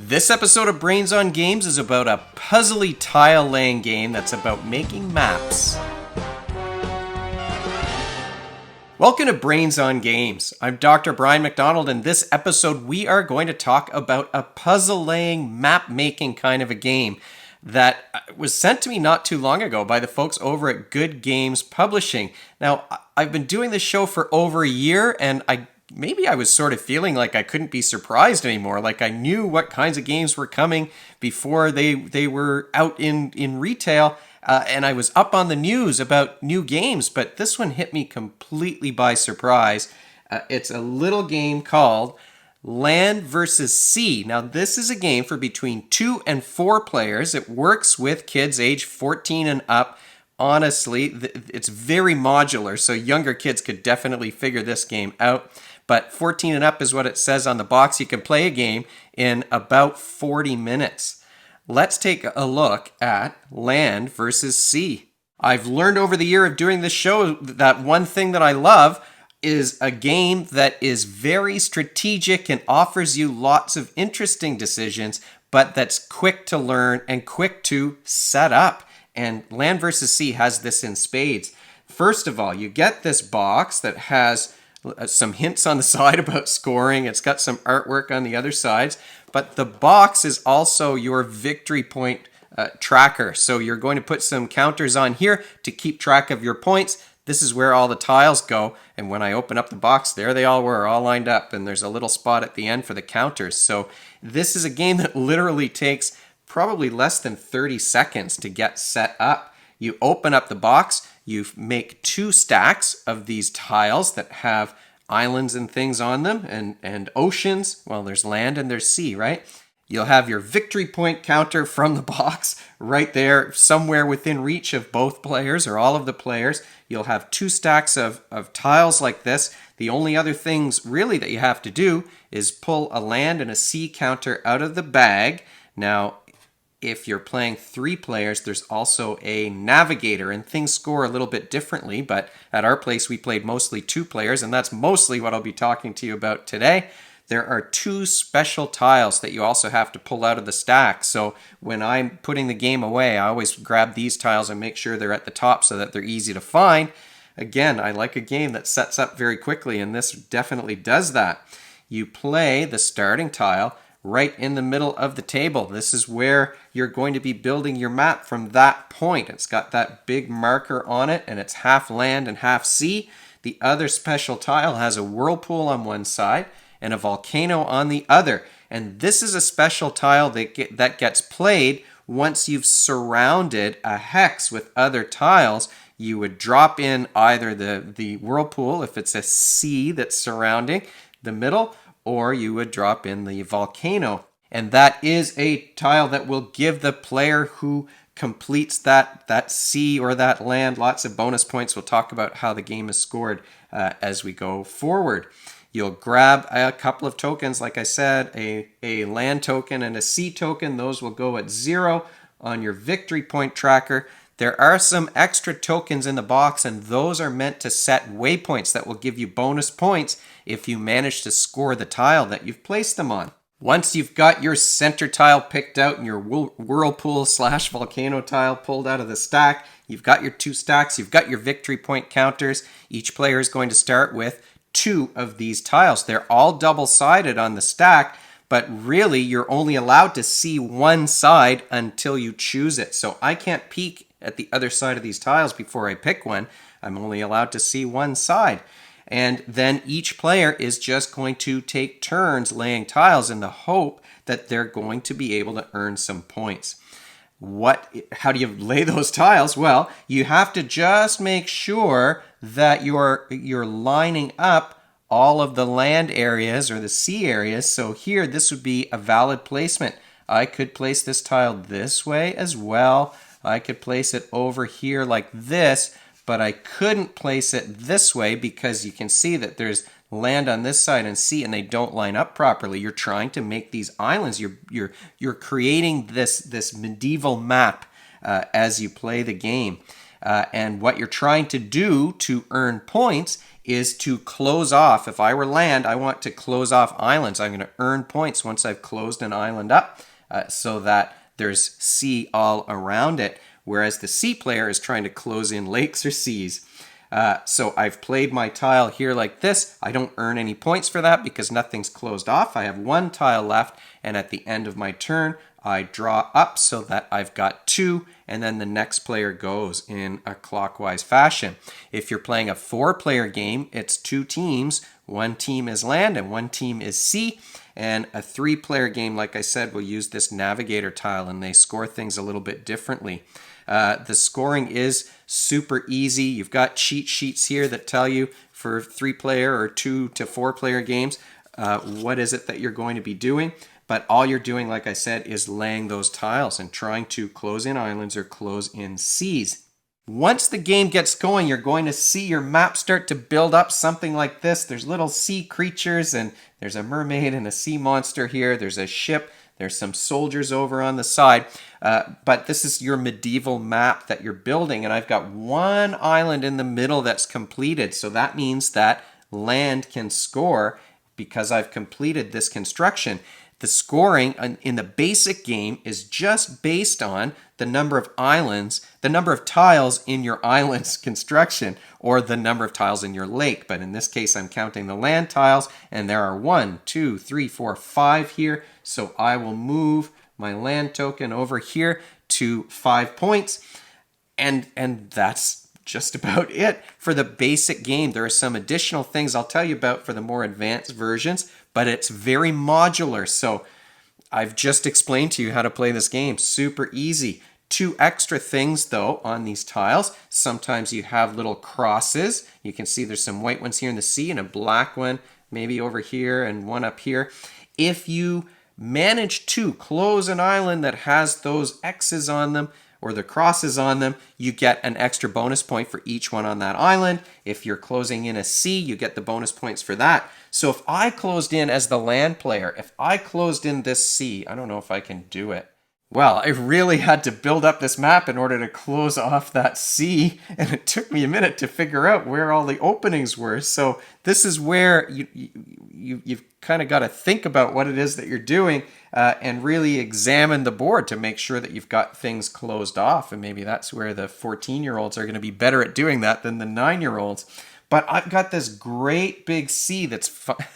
This episode of Brains on Games is about a puzzly tile laying game that's about making maps. Welcome to Brains on Games. I'm Dr. Brian McDonald, and this episode we are going to talk about a puzzle laying, map making kind of a game that was sent to me not too long ago by the folks over at Good Games Publishing. Now, I've been doing this show for over a year, and maybe I was sort of feeling like I couldn't be surprised anymore. Like I knew what kinds of games were coming before they were out in retail. And I was up on the news about new games, but this one hit me completely by surprise. It's a little game called Land versus Sea. Now, this is a game for between 2 and 4 players. It works with kids age 14 and up. Honestly, it's very modular, so younger kids could definitely figure this game out. But 14 and up is what it says on the box. You can play a game in about 40 minutes. Let's take a look at Land versus Sea. I've learned over the year of doing this show that one thing that I love is a game that is very strategic and offers you lots of interesting decisions, but that's quick to learn and quick to set up. And Land versus Sea has this in spades. First of all, you get this box that has some hints on the side about scoring. It's got some artwork on the other sides, but the box is also your victory point tracker. So you're going to put some counters on here to keep track of your points. This is where all the tiles go, and when I open up the box, there they all were, all lined up, and there's a little spot at the end for the counters. So this is a game that literally takes probably less than 30 seconds to get set up. You open up the box, you make 2 stacks of these tiles that have islands and things on them and oceans. Well, there's land and there's sea, right? You'll have your victory point counter from the box right there, somewhere within reach of both players or all of the players. You'll have 2 stacks of tiles like this. The only other things really that you have to do is pull a land and a sea counter out of the bag. Now, if you're playing 3 players, there's also a navigator, and things score a little bit differently, but at our place we played mostly 2 players, and that's mostly what I'll be talking to you about today. There are 2 special tiles that you also have to pull out of the stack. So when I'm putting the game away, I always grab these tiles and make sure they're at the top so that they're easy to find. Again, I like a game that sets up very quickly, and this definitely does that. You play the starting tile right in the middle of the table. This is where you're going to be building your map from that point. It's got that big marker on it, and it's half land and half sea. The other special tile has a whirlpool on one side and a volcano on the other. And this is a special tile that gets played once you've surrounded a hex with other tiles. You would drop in either the whirlpool, if it's a sea that's surrounding the middle, or you would drop in the volcano. And that is a tile that will give the player who completes that sea or that land lots of bonus points. We'll talk about how the game is scored as we go forward. You'll grab a couple of tokens, like I said, a land token and a sea token. Those will go at 0 on your victory point tracker. There are some extra tokens in the box, and those are meant to set waypoints that will give you bonus points if you manage to score the tile that you've placed them on. Once you've got your center tile picked out and your whirlpool/volcano tile pulled out of the stack, you've got your 2 stacks, you've got your victory point counters. Each player is going to start with 2 of these tiles. They're all double-sided on the stack, but really you're only allowed to see one side until you choose it. So I can't peek at the other side of these tiles before I pick one. I'm only allowed to see one side. And then each player is just going to take turns laying tiles in the hope that they're going to be able to earn some points. How do you lay those tiles? Well, you have to just make sure that you're lining up all of the land areas or the sea areas. So here, this would be a valid placement. I could place this tile this way as well. I could place it over here like this, but I couldn't place it this way because you can see that there's land on this side and sea, and they don't line up properly. You're trying to make these islands. You're creating this medieval map as you play the game. And what you're trying to do to earn points is to close off. If I were land, I want to close off islands. I'm going to earn points once I've closed an island up so that there's sea all around it, whereas the sea player is trying to close in lakes or seas. So I've played my tile here like this. I don't earn any points for that because nothing's closed off. I have one tile left, and at the end of my turn, I draw up so that I've got 2, and then the next player goes in a clockwise fashion. If you're playing a 4-player game, it's 2 teams. One team is land and one team is sea. And a 3-player game, like I said, will use this navigator tile, and they score things a little bit differently. The scoring is super easy. You've got cheat sheets here that tell you for 3-player or 2 to 4-player games what is it that you're going to be doing. But all you're doing, like I said, is laying those tiles and trying to close in islands or close in seas. Once the game gets going, you're going to see your map start to build up something like this. There's little sea creatures, and there's a mermaid and a sea monster here. There's a ship. There's some soldiers over on the side. But this is your medieval map that you're building, and I've got one island in the middle that's completed. So that means that land can score because I've completed this construction. The scoring in the basic game is just based on the number of islands, the number of tiles in your island's construction, or the number of tiles in your lake. But in this case, I'm counting the land tiles, and there are 1, 2, 3, 4, 5 here. So I will move my land token over here to 5 points, and that's just about it for the basic game. There are some additional things I'll tell you about for the more advanced versions, but it's very modular. So I've just explained to you how to play this game. Super easy. 2 extra things though on these tiles. Sometimes you have little crosses. You can see there's some white ones here in the sea and a black one maybe over here and one up here. If you manage to close an island that has those X's on them, or the crosses on them, you get an extra bonus point for each one on that island. If you're closing in a sea, you get the bonus points for that. So if I closed in as the land player, if I closed in this sea, I don't know if I can do it. Well, I really had to build up this map in order to close off that sea, and it took me a minute to figure out where all the openings were. So this is where you've kind of got to think about what it is that you're doing and really examine the board to make sure that you've got things closed off. And maybe that's where the 14-year-olds are going to be better at doing that than the 9-year-olds. But I've got this great big sea that's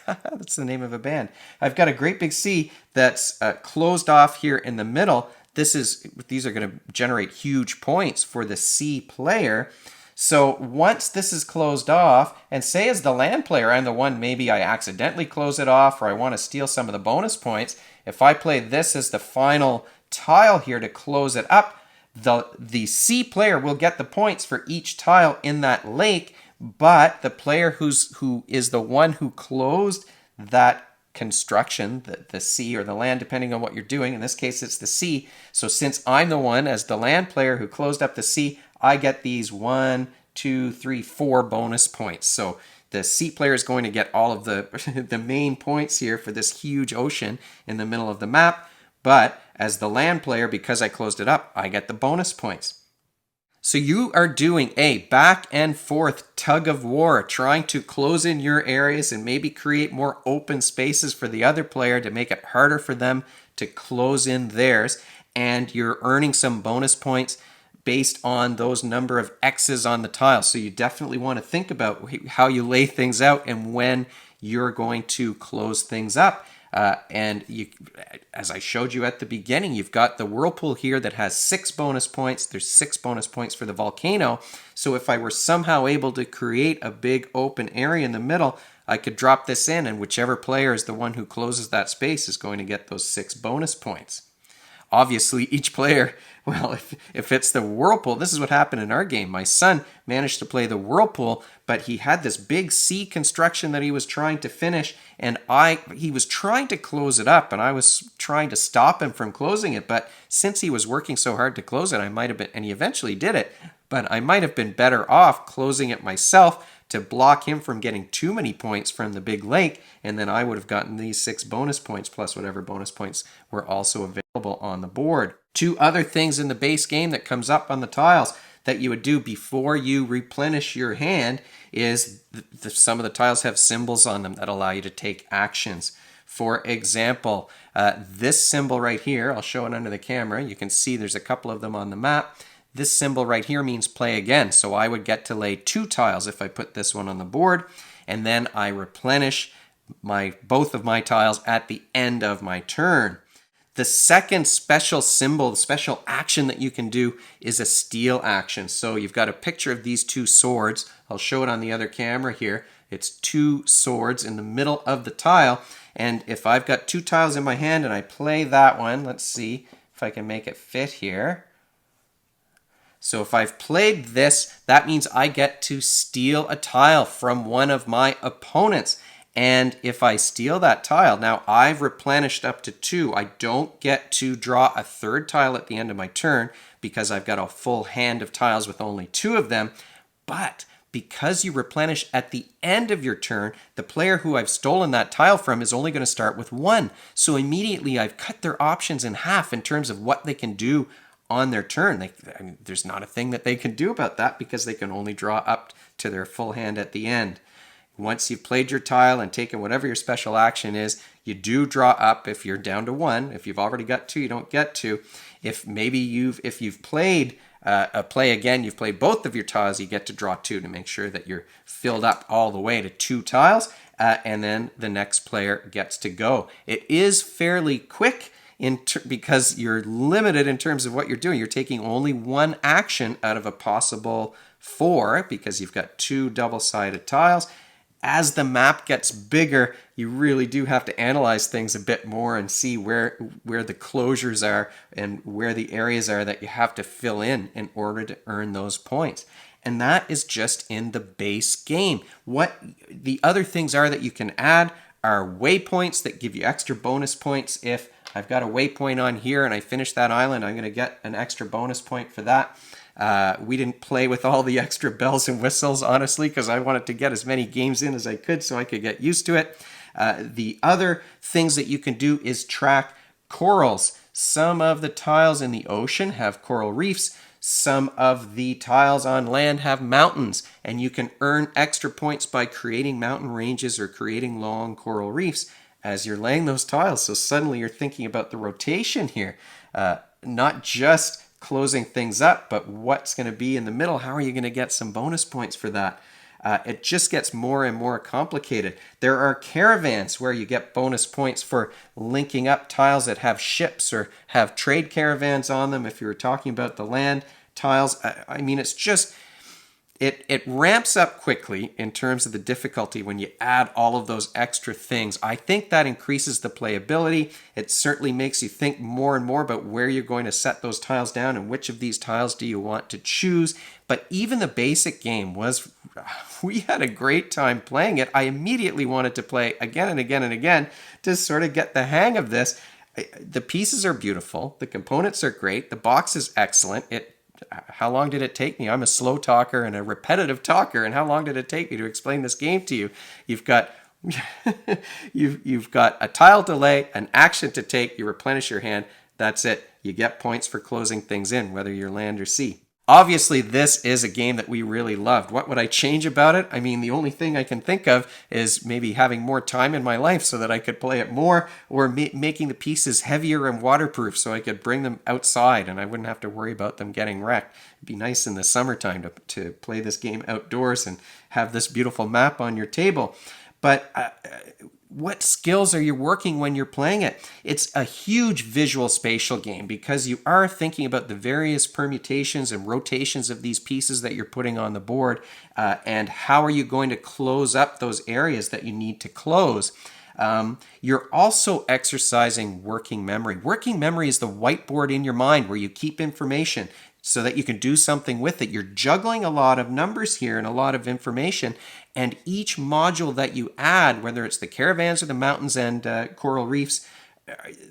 that's the name of a band. I've got a great big sea that's closed off here in the middle. These are going to generate huge points for the sea player. So once this is closed off, and say as the land player, I'm the one, maybe I accidentally close it off, or I want to steal some of the bonus points. If I play this as the final tile here to close it up, the sea player will get the points for each tile in that lake. But the player who is the one who closed that construction, the sea or the land, depending on what you're doing. In this case, it's the sea. So since I'm the one as the land player who closed up the sea, I get these 1, 2, 3, 4 bonus points. So the sea player is going to get all of the main points here for this huge ocean in the middle of the map. But as the land player, because I closed it up, I get the bonus points. So you are doing a back and forth tug of war, trying to close in your areas and maybe create more open spaces for the other player to make it harder for them to close in theirs. And you're earning some bonus points based on those number of X's on the tile. So you definitely want to think about how you lay things out and when you're going to close things up. And as I showed you at the beginning, you've got the whirlpool here that has 6 bonus points. There's 6 bonus points for the volcano. So if I were somehow able to create a big open area in the middle, I could drop this in, and whichever player is the one who closes that space is going to get those 6 bonus points. Obviously, each player, well, if it's the whirlpool, this is what happened in our game. My son managed to play the whirlpool, but he had this big sea construction that he was trying to finish, and he was trying to close it up, and I was trying to stop him from closing it. But since he was working so hard to close it, I might have been, and he eventually did it, but I might have been better off closing it myself to block him from getting too many points from the big lake, and then I would have gotten these 6 bonus points plus whatever bonus points were also available on the board. 2 other things in the base game that comes up on the tiles. that you would do before you replenish your hand is some of the tiles have symbols on them that allow you to take actions. For example, this symbol right here, I'll show it under the camera. You can see there's a couple of them on the map. This symbol right here means play again. So I would get to lay 2 tiles if I put this one on the board, and then I replenish both of my tiles at the end of my turn. The second special symbol, the special action that you can do is a steal action. So you've got a picture of these 2 swords. I'll show it on the other camera here. It's 2 swords in the middle of the tile. And if I've got 2 tiles in my hand and I play that one, let's see if I can make it fit here. So if I've played this, that means I get to steal a tile from one of my opponents. And if I steal that tile, now I've replenished up to 2. I don't get to draw a 3rd tile at the end of my turn because I've got a full hand of tiles with only 2 of them. But because you replenish at the end of your turn, the player who I've stolen that tile from is only going to start with 1. So immediately I've cut their options in half in terms of what they can do on their turn. There's not a thing that they can do about that because they can only draw up to their full hand at the end. Once you've played your tile and taken whatever your special action is, you do draw up if you're down to 1. If you've already got 2, you don't get 2. If you've played a play again, you've played both of your tiles, you get to draw 2 to make sure that you're filled up all the way to 2 tiles, and then the next player gets to go. It is fairly quick because you're limited in terms of what you're doing. You're taking only 1 action out of a possible 4 because you've got 2 double-sided tiles. As the map gets bigger, you really do have to analyze things a bit more and see where the closures are and where the areas are that you have to fill in order to earn those points. And that is just in the base game. What the other things are that you can add are waypoints that give you extra bonus points. If I've got a waypoint on here and I finish that island, I'm going to get an extra bonus point for that. We didn't play with all the extra bells and whistles, honestly, because I wanted to get as many games in as I could so I could get used to it. The other things that you can do is track corals. Some of the tiles in the ocean have coral reefs. Some of the tiles on land have mountains, and you can earn extra points by creating mountain ranges or creating long coral reefs as you're laying those tiles. So suddenly you're thinking about the rotation here, not just closing things up, but what's going to be in the middle. How are you going to get some bonus points for that? It just gets more and more complicated. There are caravans where you get bonus points for linking up tiles that have ships or have trade caravans on them. If you were talking about the land tiles, I mean, it's just, it ramps up quickly in terms of the difficulty when you add all of those extra things. I think that increases the playability. It certainly makes you think more and more about where you're going to set those tiles down and which of these tiles do you want to choose. But even the basic game we had a great time playing it. I immediately wanted to play again and again and again to sort of get the hang of this. The pieces are beautiful. The components are great. The box is excellent. How long did it take me? I'm a slow talker and a repetitive talker, and how long did it take me to explain this game to you? You've got you've got a tile to lay, an action to take, you replenish your hand. That's it. You get points for closing things in, whether you're land or sea. Obviously, this is a game that we really loved. What would I change about it? I mean, the only thing I can think of is maybe having more time in my life so that I could play it more, or making the pieces heavier and waterproof so I could bring them outside and I wouldn't have to worry about them getting wrecked. It'd be nice in the summertime to play this game outdoors and have this beautiful map on your table. But what skills are you working when you're playing it? It's a huge visual spatial game because you are thinking about the various permutations and rotations of these pieces that you're putting on the board, and how are you going to close up those areas that you need to close. You're also exercising working memory. Working memory is the whiteboard in your mind where you keep information so that you can do something with it. You're juggling a lot of numbers here and a lot of information, and each module that you add, whether it's the caravans or the mountains and coral reefs,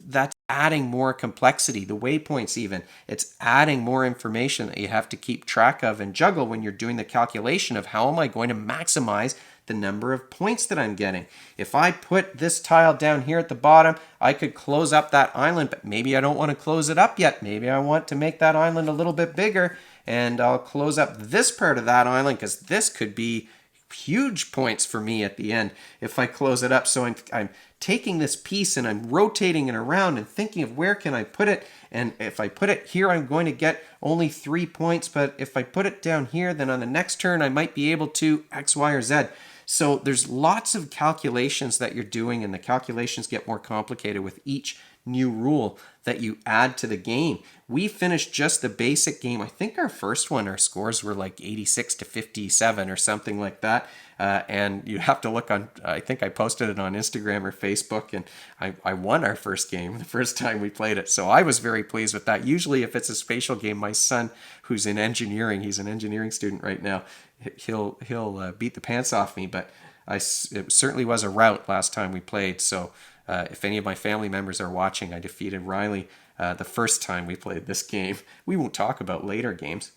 that's adding more complexity. The waypoints even, it's adding more information that you have to keep track of and juggle when you're doing the calculation of how am I going to maximize the number of points that I'm getting. If I put this tile down here at the bottom, I could close up that island, but maybe I don't want to close it up yet. Maybe I want to make that island a little bit bigger, and I'll close up this part of that island because this could be huge points for me at the end if I close it up. So I'm taking this piece and I'm rotating it around and thinking of where can I put it. And if I put it here, I'm going to get only 3 points. But if I put it down here, then on the next turn, I might be able to X, Y, or Z. So there's lots of calculations that you're doing, and the calculations get more complicated with each new rule that you add to the game. We finished just the basic game. I think our first one, our scores were like 86 to 57 or something like that. And you have to look on, I think I posted it on Instagram or Facebook, and I won our first game the first time we played it. So I was very pleased with that. Usually if it's a spatial game, my son, who's in engineering, he's an engineering student right now, he'll beat the pants off me, but it certainly was a rout last time we played. So if any of my family members are watching, I defeated Riley the first time we played this game. We won't talk about later games.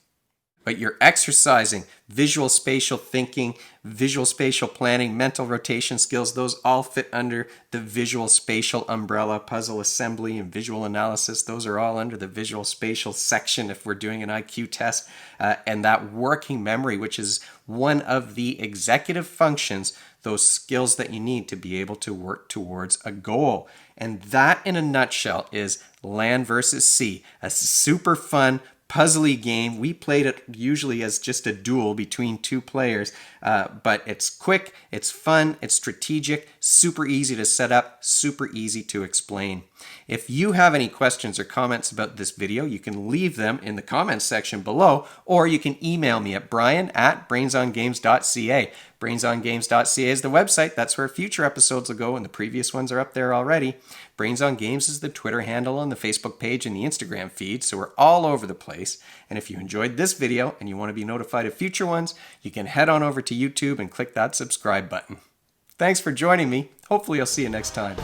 But you're exercising visual spatial thinking, visual spatial planning, mental rotation skills. Those all fit under the visual spatial umbrella. Puzzle assembly and visual analysis, those are all under the visual spatial section if we're doing an IQ test. And that working memory, which is one of the executive functions, those skills that you need to be able to work towards a goal. And that, in a nutshell, is Land versus Sea, a super fun puzzly game. We played it usually as just a duel between two players, but it's quick, it's fun, it's strategic, super easy to set up, super easy to explain. If you have any questions or comments about this video, you can leave them in the comments section below, or you can email me at brian@brainsongames.ca. Brainsongames.ca is the website. That's where future episodes will go, and the previous ones are up there already. Brains on Games is the Twitter handle and the Facebook page and the Instagram feed, so we're all over the place. And if you enjoyed this video and you want to be notified of future ones, you can head on over to YouTube and click that subscribe button. Thanks for joining me. Hopefully I'll see you next time.